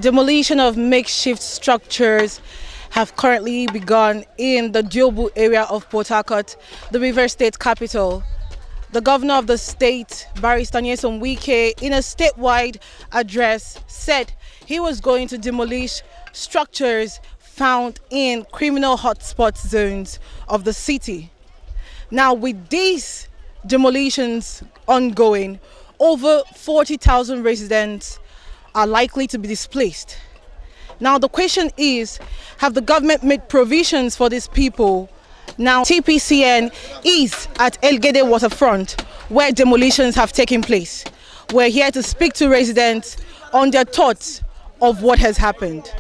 Demolition of makeshift structures have currently begun in the Diobu area of Port Harcourt, the River State capital. The governor of the state, Barrister Nyesom Wike, in a statewide address said he was going to demolish structures found in criminal hotspot zones of the city. Now, with these demolitions ongoing, over 40,000 residents are likely to be displaced. Now, the question is, have the government made provisions for these people? Now, TPCN is at Elgede Waterfront, where demolitions have taken place. We're here to speak to residents on their thoughts of what has happened.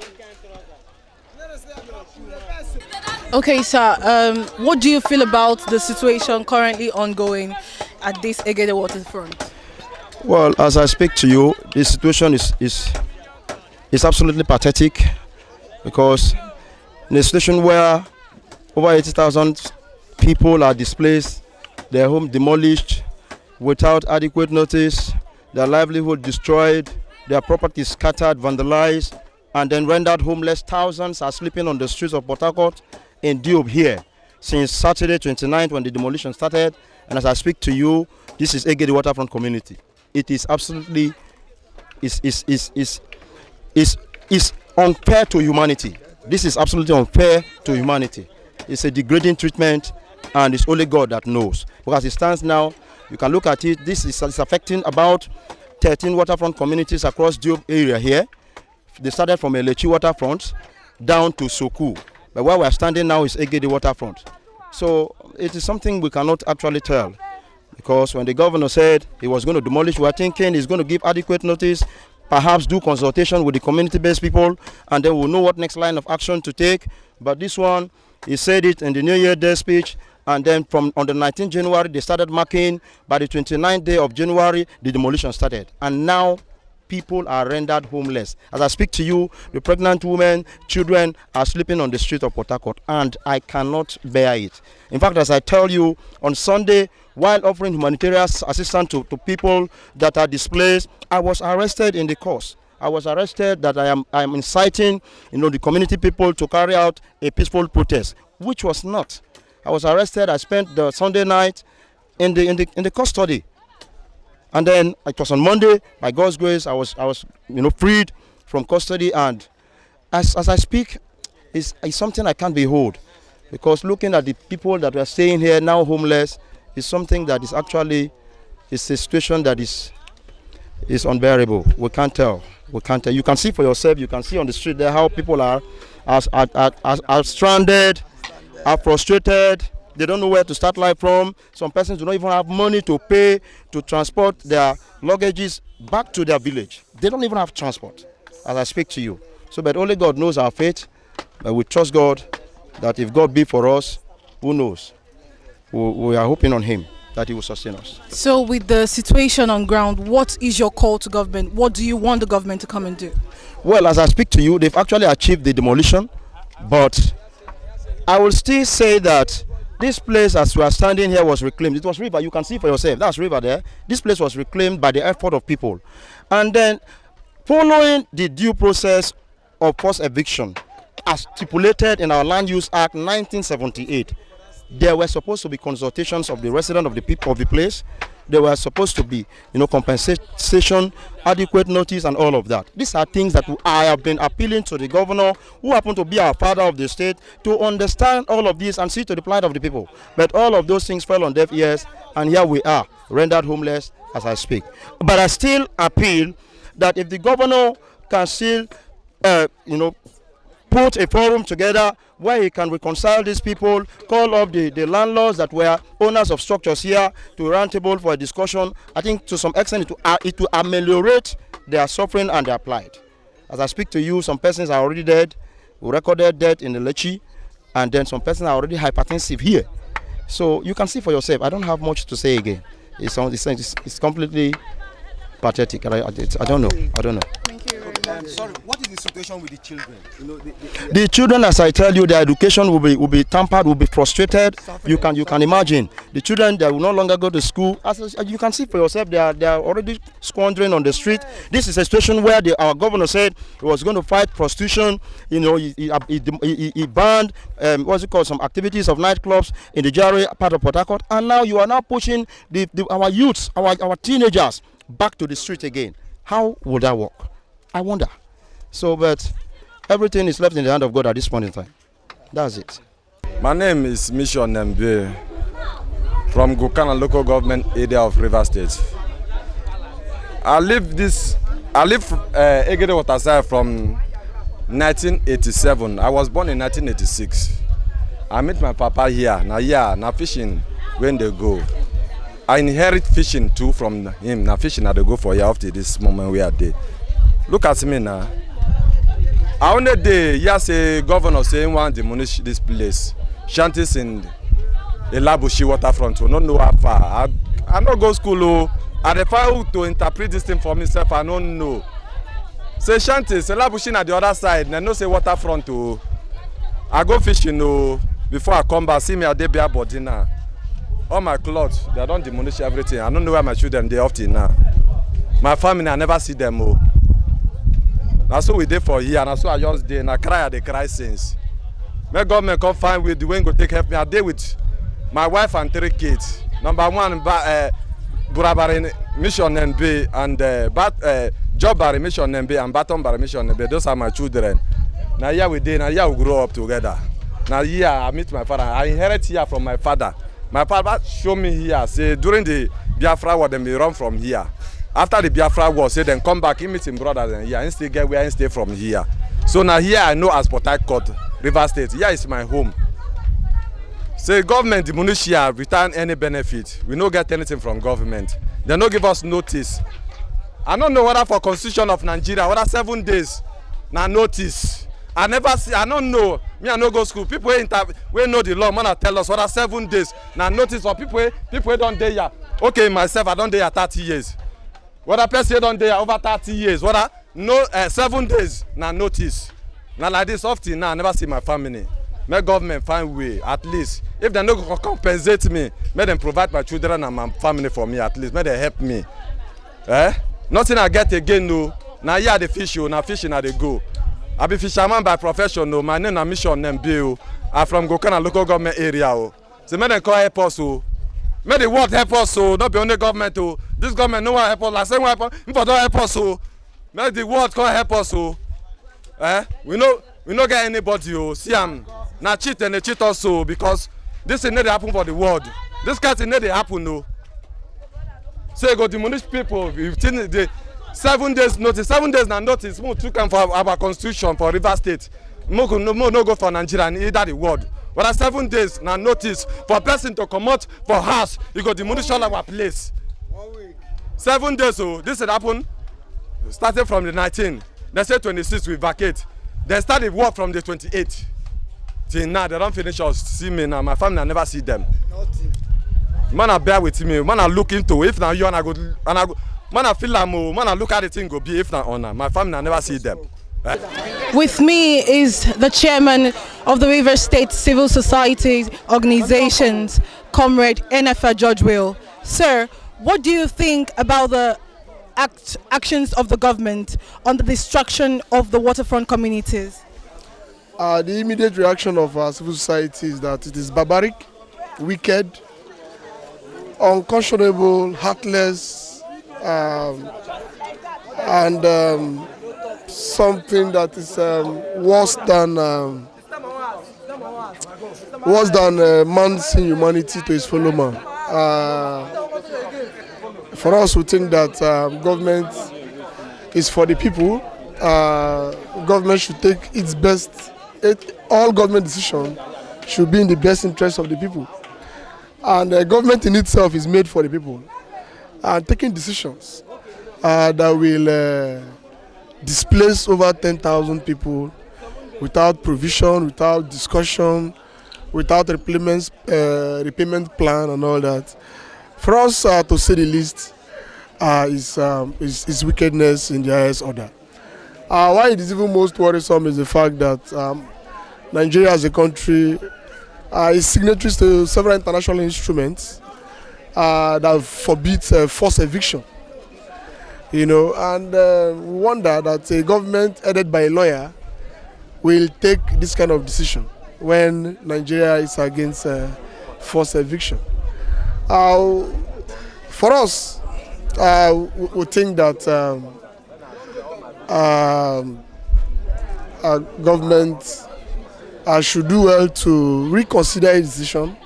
Okay, sir, what do you feel about the situation currently ongoing at this Elgede Waterfront? Well, as I speak to you, the situation is absolutely pathetic, because in a situation where over 80,000 people are displaced, their home demolished without adequate notice, their livelihood destroyed, their property scattered, vandalized, and then rendered homeless. Thousands are sleeping on the streets of Port Harcourt in Diobu here since Saturday 29th when the demolition started. And as I speak to you, this is Elgede Waterfront community. It is absolutely is unfair to humanity. This is absolutely unfair to humanity. It's a degrading treatment, and it's only God that knows. Because it stands now, you can look at it. This is affecting about 13 waterfront communities across Diobu area here. They started from Elechi Waterfront down to Soku, but where we are standing now is Elgede Waterfront. So it is something we cannot actually tell. Because when the governor said he was going to demolish, we are thinking he's going to give adequate notice, perhaps do consultation with the community-based people, and then we'll know what next line of action to take. But this one, he said it in the New Year Day speech, and then from on the 19th January, they started marking. By the 29th day of January, the demolition started. And now, people are rendered homeless. As I speak to you, the pregnant women, children are sleeping on the street of Port Harcourt, and I cannot bear it. In fact, as I tell you, on Sunday, while offering humanitarian assistance to people that are displaced, I was arrested in the course. I was arrested that I am inciting, the community people to carry out a peaceful protest, which was not. I was arrested. I spent the Sunday night in the custody. And then it was on Monday, by God's grace, I was freed from custody. And as I speak, it's something I can't behold, because looking at the people that are staying here now homeless is something that is actually a situation that is unbearable. We can't tell. You can see for yourself. You can see on the street there how people are stranded, are frustrated. They don't know where to start life from. Some persons do not even have money to pay to transport their luggages back to their village. They don't even have transport, as I speak to you. So, but only God knows our fate. But we trust God that if God be for us, who knows? We are hoping on Him that He will sustain us. So, with the situation on ground, what is your call to government? What do you want the government to come and do? Well, as I speak to you, they've actually achieved the demolition, but I will still say that this place, as we are standing here, was reclaimed. It was river. You can see for yourself. That's river there. This place was reclaimed by the effort of people. And then, following the due process of forced eviction, as stipulated in our Land Use Act 1978, there were supposed to be consultations of the residents of the people of the place. There were supposed to be, compensation, adequate notice, and all of that. These are things that I have been appealing to the governor, who happened to be our father of the state, to understand all of this and see to the plight of the people. But all of those things fell on deaf ears, and here we are, rendered homeless as I speak. But I still appeal that if the governor can still, put a forum together where he can reconcile these people, call up the landlords that were owners of structures here to a round table for a discussion, I think to some extent it will ameliorate their suffering and their plight. As I speak to you, some persons are already dead. We recorded death in the Lechi, and then some persons are already hypertensive here. So you can see for yourself. I don't have much to say again. It's completely pathetic. I don't know. I don't know. Sorry, what is the situation with the children? You know, The children, as I tell you, their education will be tampered, will be frustrated. You can imagine the children that will no longer go to school. As you can see for yourself, they are already squandering on the street. This is a situation where our governor said he was going to fight prostitution. You know, he banned what's it called, some activities of nightclubs in the GRA part of Port Harcourt, and now you are now pushing our youths, our teenagers back to the street again. How would that work? I wonder. So, but everything is left in the hand of God at this point in time. That's it. My name is Mission Nembe from Gokana local government area of River State. I live Egede Waterside from 1987. I was born in 1986. I met my papa here. Now fishing when they go. I inherit fishing too from him. Now fishing they go for year after this moment we are there. Look at me now. I only day, yes, a governor saying want to demolish this place. Shanties in Diobu Waterfront. I don't know how far. I don't go school. I defy to interpret this thing for myself. I don't know. Say shanties, Diobu at the other side. I know say waterfront. I go fishing before I come back. See me at the bare body now. All my clothes, they don't demolish everything. I don't know where my children they often now. My family, I never see them. That's what we did for here, and that's what I just did. And I cry since. My government come find with the way go take help me. I did with my wife and 3 kids. Number 1, Burabari Mission NB and Jobbari Mission NB and Baton Mission NB. Those are my children. Now here we did, now here we grow up together. Now here I meet my father. I inherit here from my father. My father showed me here. Say during the Biafra war, then we run from here. After the Biafra war, say then come back, he meet him brothers and here, and still get where I stay from here. So now here I know as Port Harcourt, River State. Here is my home. Say government demolish here, return any benefit. We no get anything from government. They no give us notice. I don't know whether for Constitution of Nigeria, whether 7 days, now notice. I never see. I don't know. Me I no go school. People we know the law. Man, tell us whether 7 days. Now notice for people don't dey here. Okay, myself I don't dey here 30 years. Whether person don't dey over 30 years, whether no 7 days, now notice. Now like this often now I never see my family. May government find way at least. If they no go compensate me, may them provide my children and my family for me at least. May they help me. Nothing I get again no. Now here the fish now fishing now they go. I be fisherman by profession no. My name is Mission Nembe. I'm from Gokana local government area. So may them call help us. May the world help us, so not be only government. This government no one help us. Like same one help us. If don't help us, so may the world come help us. We no get anybody. See now cheat and they cheat also because this thing need happen for the world. This kind of thing need happen no. So you go demolish people. Within the 7 days notice. 7 days now notice. We took them for our constitution for River State. No go for Nigeria and either the world. But 7 days now notice for a person to come out for house, you go demolish all our place. 1 week. 7 days, so this had happened starting from the 19th. They say 26 we vacate. They started work from the 28th. Till now they don't finish us. See me now, my family I never see them. Nothing. Man I bear with me, man I look into if now you and I go man I feel like man I look at the thing go be if not honor. My family I never see them. With me is the chairman of the River State Civil Society Organizations, Comrade NFA George Will. Sir, what do you think about the actions of the government on the destruction of the waterfront communities? The immediate reaction of our civil society is that it is barbaric, wicked, unconscionable, heartless, and something that is worse than man's inhumanity to his fellow man. For us, we think that government is for the people. Government should take its best. All government decisions should be in the best interest of the people. And government in itself is made for the people. And taking decisions that will displace over 10,000 people without provision, without discussion, without repayment plan and all that. For us, to say the least, is wickedness in the highest order. Why it is even most worrisome is the fact that Nigeria as a country is signatories to several international instruments that forbids forced eviction. And we wonder that a government headed by a lawyer will take this kind of decision when Nigeria is against forced eviction. For us, we think that our government should do well to reconsider its decision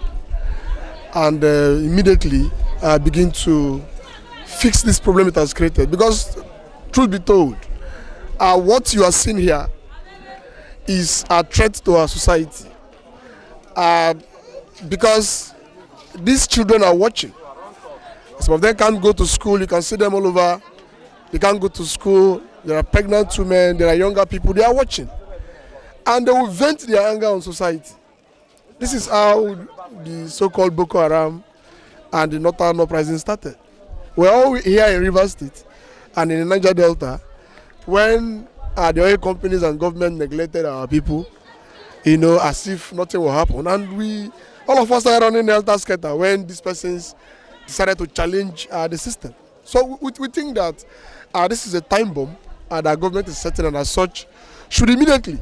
and immediately begin to fix this problem it has created. Because, truth be told, what you are seeing here is a threat to our society. Because these children are watching. Some of them can't go to school. You can see them all over. They can't go to school. There are pregnant women. There are younger people. They are watching. And they will vent their anger on society. This is how the so-called Boko Haram and the Northern Uprising started. We're all here in Rivers State and in the Niger Delta when the oil companies and government neglected our people, as if nothing will happen. And all of us are running helter-skelter when these persons decided to challenge the system. So we think that this is a time bomb that our government is setting, and as such should immediately,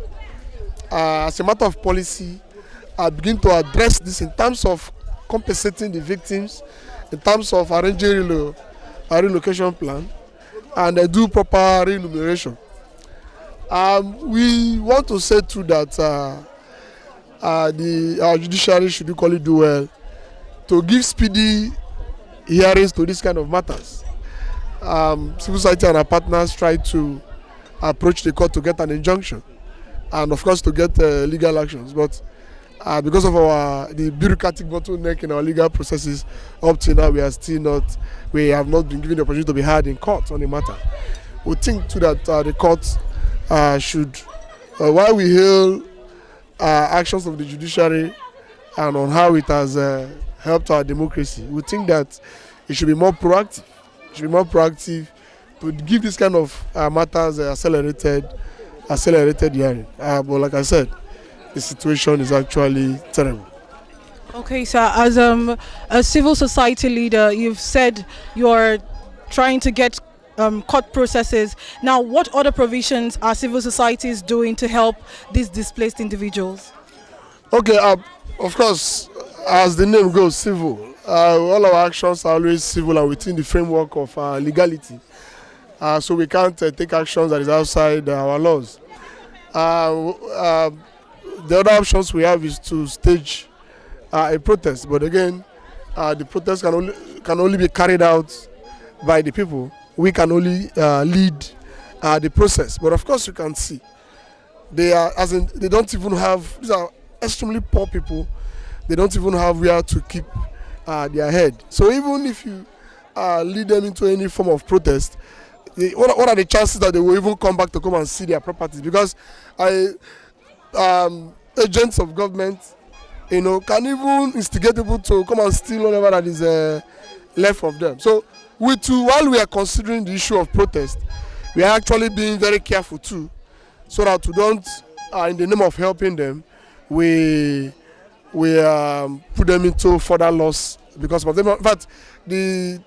as a matter of policy, begin to address this in terms of compensating the victims, in terms of arranging a relocation plan, and do proper remuneration. We want to say too that our judiciary should equally do well to give speedy hearings to this kind of matters. Civil society and our partners try to approach the court to get an injunction and of course to get legal actions, but because of the bureaucratic bottleneck in our legal processes, up to now we have not been given the opportunity to be heard in court on the matter. We think too that the court should, while we hail actions of the judiciary and on how it has helped our democracy, we think that it should be more proactive. It should be more proactive to give this kind of matters accelerated hearing. But like I said, the situation is actually terrible. Okay, sir, as a civil society leader, you've said you're trying to get court processes. Now, what other provisions are civil societies doing to help these displaced individuals? Okay, of course, as the name goes, civil. All our actions are always civil and within the framework of legality. So we can't take actions that is outside our laws. The other options we have is to stage a protest, but again, the protest can only be carried out by the people. We can only lead the process. But of course, you can see they don't even have. These are extremely poor people. They don't even have where to keep their head. So even if you lead them into any form of protest, what are the chances that they will even come back to come and see their properties? Because agents of government, can even instigate people to come and steal whatever that is left of them. So while we are considering the issue of protest, we are actually being very careful too, so that we don't, in the name of helping them, we put them into further loss because of them. In fact, the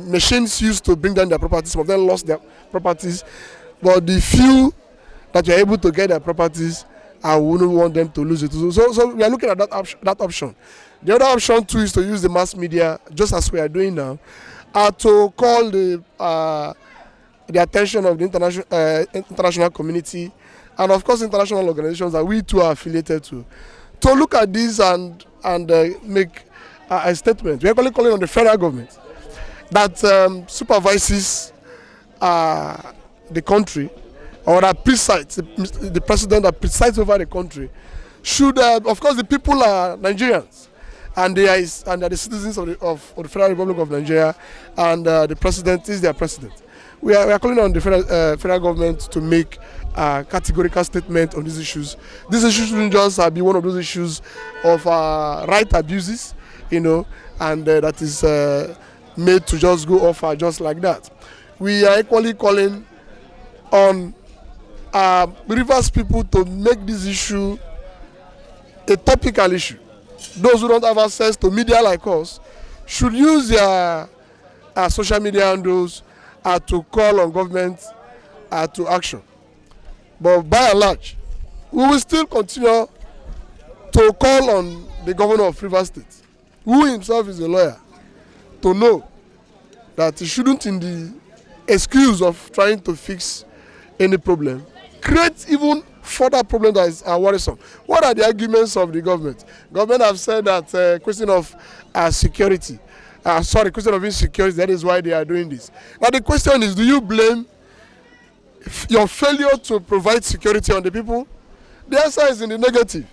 machines used to bring down their properties, some of them lost their properties, but the few that are able to get their properties, I wouldn't want them to lose it. So we are looking at that option. The other option too is to use the mass media, just as we are doing now, to call the attention of the international community and of course international organizations that we too are affiliated to look at this and make a statement. We are calling on the federal government that supervises the country, or that presides, the president that presides over the country, should, of course, the people are Nigerians, and they are the citizens of the Federal Republic of Nigeria, and the president is their president. We are calling on the federal government to make a categorical statement on these issues. These issues shouldn't just be one of those issues of right abuses, and that is made to just go off just like that. We are equally calling on Rivers people to make this issue a topical issue. Those who don't have access to media like us should use their social media handles to call on government to action. But by and large, we will still continue to call on the governor of Rivers State, who himself is a lawyer, to know that he shouldn't, in the excuse of trying to fix any problem, create even further problems that is worrisome. What are the arguments of the government? Government have said that question of security, question of insecurity, that is why they are doing this. Now the question is, do you blame your failure to provide security on the people? The answer is in the negative.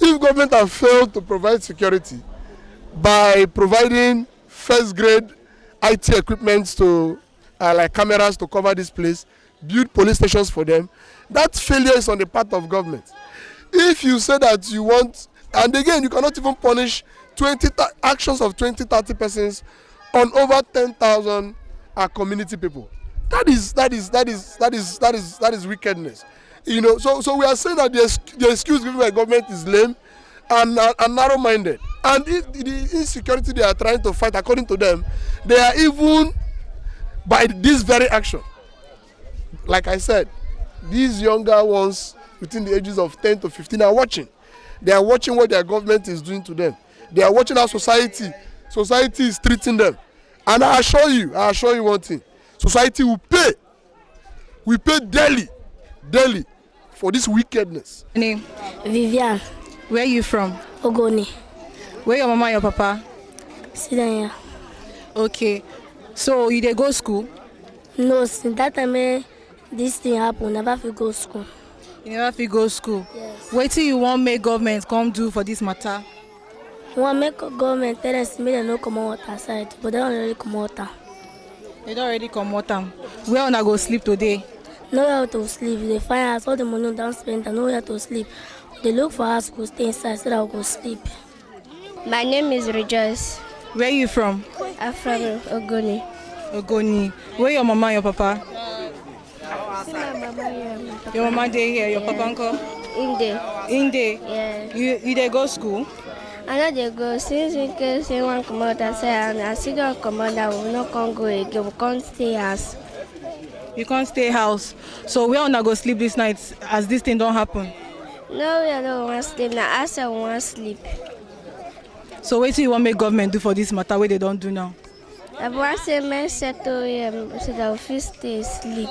If government have failed to provide security by providing first grade IT equipment to like cameras to cover this place, build police stations for them, that failure is on the part of government. If you say that you want, and again, you cannot even punish actions of 20-30 persons on over 10,000 community people. That is wickedness. You know, so we are saying that the excuse given by government is lame and narrow-minded. And if the insecurity they are trying to fight, according to them, they are even by this very action. Like I said, these younger ones within the ages of 10 to 15 are watching. They are watching what their government is doing to them. They are watching how society is treating them. And I assure you one thing. Society will pay. We pay daily for this wickedness. Name? Vivian. Where are you from? Ogoni. Where your mama and your papa? Sit down here. Okay. So you dey go school? No, since that time this thing happen, never fit go school. You never fit go school? Yes. Wetin you wan make government come do for this matter? We wan make government tell us make dem no comot water side, but they don already comot water. They don already comot am. Where una go sleep today? Nowhere to sleep. They find us all the money we don spend and nowhere to sleep. They look for us to stay inside so that we go sleep. My name is Rejoice. Where you from? I'm from Ogoni. Ogoni. Where your mama and your papa? Your mama dey here, your papa uncle? In there. Yeah. You dey go school? I know they go since we can say one come out and say and I see don't come out that we not can go again. We can't stay house. You can't stay house. So where una go sleep this night as this thing don't happen? No, we don't want to sleep. Now I say we want to sleep. So wetin you want make government do for this matter wey they don't do now? I want to say men settle so that we fit stay sleep.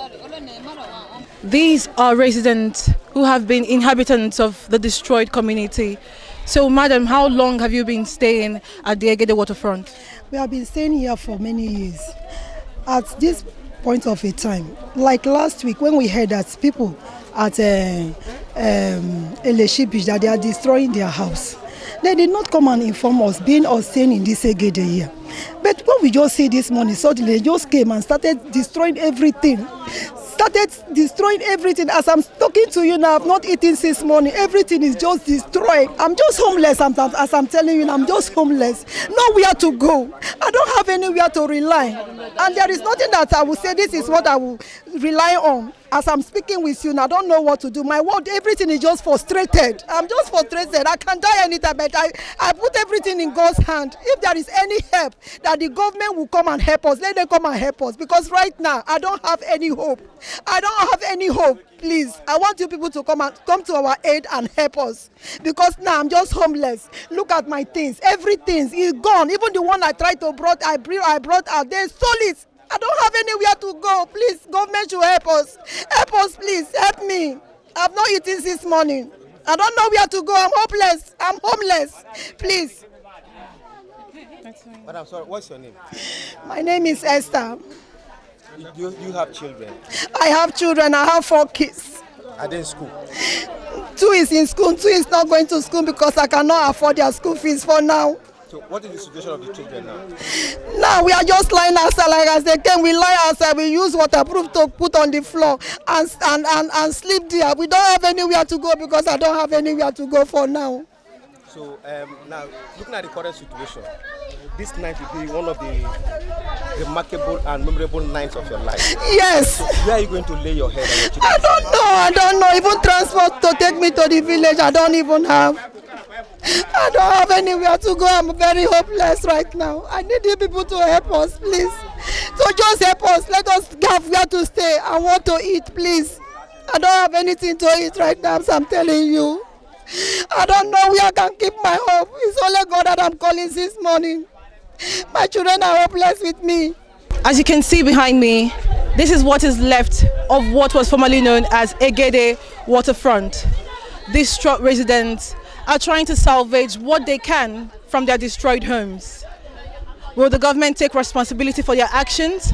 These are residents who have been inhabitants of the destroyed community. So, madam, how long have you been staying at the Diobu Waterfront? We have been staying here for many years. At this point of a time, like last week when we heard that people at Eleshi Beach that they are destroying their house, they did not come and inform us, being us staying in this Egede here. But when we just see this morning, suddenly they just came and started destroying everything. As I'm talking to you now, I've not eaten since morning. Everything is just destroyed. I'm just homeless. As I'm telling you, I'm just homeless. Nowhere to go. I don't have anywhere to rely. And there is nothing that I will say this is what I will rely on. As I'm speaking with you now, I don't know what to do. My world, everything is just frustrated. I'm just frustrated. I can die anytime, but I put everything in God's hand. If there is any help, that the government will come and help us, let them come and help us. Because right now, I don't have any hope. Please, I want you people to come to our aid and help us. Because now I'm just homeless. Look at my things. Everything is gone. Even the one I brought out, they stole it. I don't have anywhere to go. Please, government should help us. Help us, please. Help me. I've not eaten since morning. I don't know where to go. I'm hopeless. I'm homeless. Please. Madam, sorry, what's your name? My name is Esther. You have children? I have children. I have 4 kids. Are they in school? 2 is in school. 2 is not going to school because I cannot afford their school fees for now. So what is the situation of the children now? Now we are just lying outside like as they came. We lie outside. We use waterproof to put on the floor and sleep there. We don't have anywhere to go because I don't have anywhere to go for now. So now looking at the current situation, this night will be one of the remarkable and memorable nights of your life. Yes. Where are you going to lay your head and your children? I don't know. Even transport to take me to the village, I don't even have. I don't have anywhere to go. I'm very hopeless right now. I need you people to help us, please. So just help us. Let us have where to stay. I want to eat, please. I don't have anything to eat right now, so I'm telling you. I don't know where I can keep my hope. It's only God that I'm calling this morning. My children are hopeless with me. As you can see behind me, this is what is left of what was formerly known as Diobu Waterfront. These distraught residents are trying to salvage what they can from their destroyed homes. Will the government take responsibility for their actions?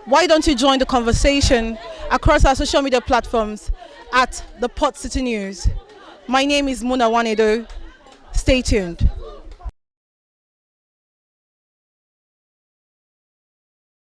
Why don't you join the conversation across our social media platforms at the Port City News? My name is Muna Wanedo. Stay tuned.